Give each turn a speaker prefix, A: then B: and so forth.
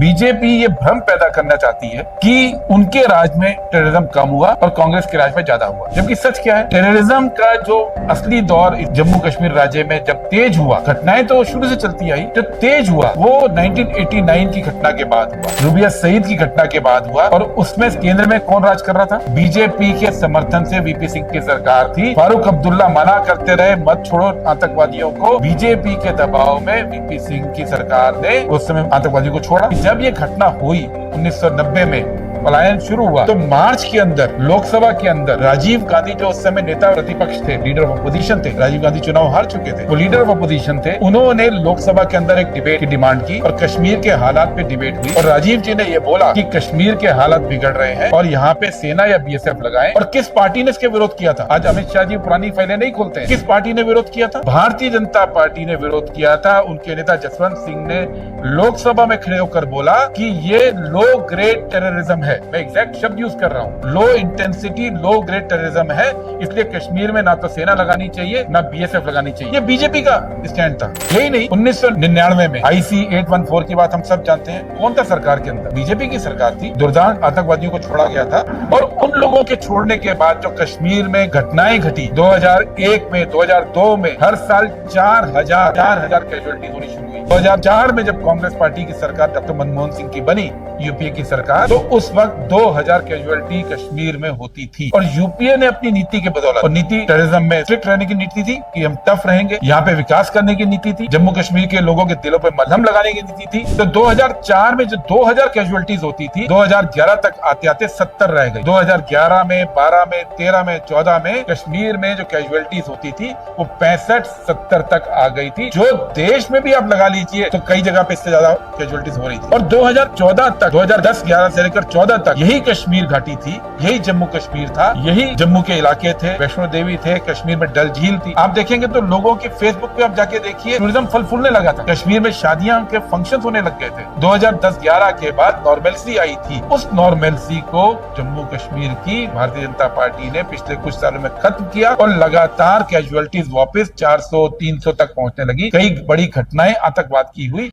A: BJP ये भ्रम पैदा करना चाहती है कि उनके राज में टेररिज्म कम हुआ और कांग्रेस के राज में ज्यादा हुआ, जबकि सच क्या है? टेररिज्म का जो असली दौर जम्मू कश्मीर राज्य में जब तेज हुआ, घटनाएं तो शुरू से चलती आई, जो तेज हुआ वो 1989 की घटना के बाद हुआ, रूबिया शहीद की घटना के बाद हुआ। और उसमें केंद्र में कौन राज कर रहा था? बीजेपी के समर्थन से वीपी सिंह की सरकार थी। फारूक अब्दुल्ला मना करते रहे, मत छोड़ो आतंकवादियों को। बीजेपी के दबाव में वीपी सिंह की सरकार ने उस समय आतंकवादियों को छोड़ा। जब ये घटना हुई 1990 में, पलायन शुरू हुआ, तो मार्च के अंदर लोकसभा के अंदर राजीव गांधी, जो उस समय नेता प्रतिपक्ष थे, लीडर ऑफ अपोजिशन थे, राजीव गांधी चुनाव हार चुके थे, वो लीडर ऑफ अपोजिशन थे, उन्होंने लोकसभा के अंदर एक डिबेट की डिमांड की और कश्मीर के हालात पे डिबेट हुई। और राजीव जी ने ये बोला कि कश्मीर के हालात बिगड़ रहे हैं और यहाँ पे सेना या बीएसएफ लगाएं। और किस पार्टी ने इसके विरोध किया था? आज अमित शाह जी पुरानी फाइलें नहीं खोलते हैं। किस पार्टी ने विरोध किया था? भारतीय जनता पार्टी ने विरोध किया था। उनके नेता जसवंत सिंह ने लोकसभा में खड़े होकर बोला कि ये लो ग्रेड टेररिज्म है। मैं एग्जैक्ट शब्द यूज कर रहा हूँ, low intensity low grade terrorism है, इसलिए कश्मीर में ना तो सेना लगानी चाहिए ना बीएसएफ लगानी चाहिए। ये बीजेपी का स्टैंड था। यही नहीं, 1999 में IC 814 की बात हम सब जानते हैं। कौन था सरकार के अंदर? बीजेपी की सरकार थी। दुर्दांत आतंकवादियों को छोड़ा गया था और उन लोगों के छोड़ने के बाद जो कश्मीर में घटनाएं घटी 2001 में, 2002 में, हर साल 4,000 कैजुअलिटी होनी शुरू हुई। 2004 में जब कांग्रेस पार्टी की सरकार डॉक्टर मनमोहन सिंह की बनी, यूपीए की सरकार, तो उस वक्त 2000 कैजुअलिटी कश्मीर में होती थी। और यूपीए ने अपनी नीति के बदौलत, और नीति टेररिज्म में स्ट्रिक्ट रहने की नीति थी कि हम टफ रहेंगे, यहाँ पे विकास करने की नीति थी, जम्मू कश्मीर के लोगों के दिलों पे मलहम लगाने की नीति थी। तो 2004 में जो 2000 कैजुअलिटीज होती थी, 2011 तक आते आते 70 रह गई। 2011 में, 12 में, 13 में, 14 में कश्मीर में जो कैजुअलिटीज होती थी वो 65-70 तक आ गई थी। जो देश में भी आप लगा लीजिए तो कई जगह पे इससे ज्यादा कैजुअलिटीज हो रही थी। और 2014 तक, 2010-11 से लेकर 14 तक यही कश्मीर घाटी थी, यही जम्मू कश्मीर था, यही जम्मू के इलाके थे, वैष्णो देवी थे, कश्मीर में डल झील थी। आप देखेंगे तो लोगों के फेसबुक पे आप जाके देखिए, टूरिज्म फल फूलने लगा था। कश्मीर में शादियां के फंक्शन होने लग गए थे। 2010-11 के बाद नॉर्मलसी आई थी। उस नॉर्मलसी को जम्मू कश्मीर की भारतीय जनता पार्टी ने पिछले कुछ सालों में खत्म किया और लगातार कैजुअलिटीज वापस 400-300 तक पहुंचने लगी। कई बड़ी घटनाएं आतंकवाद की हुई।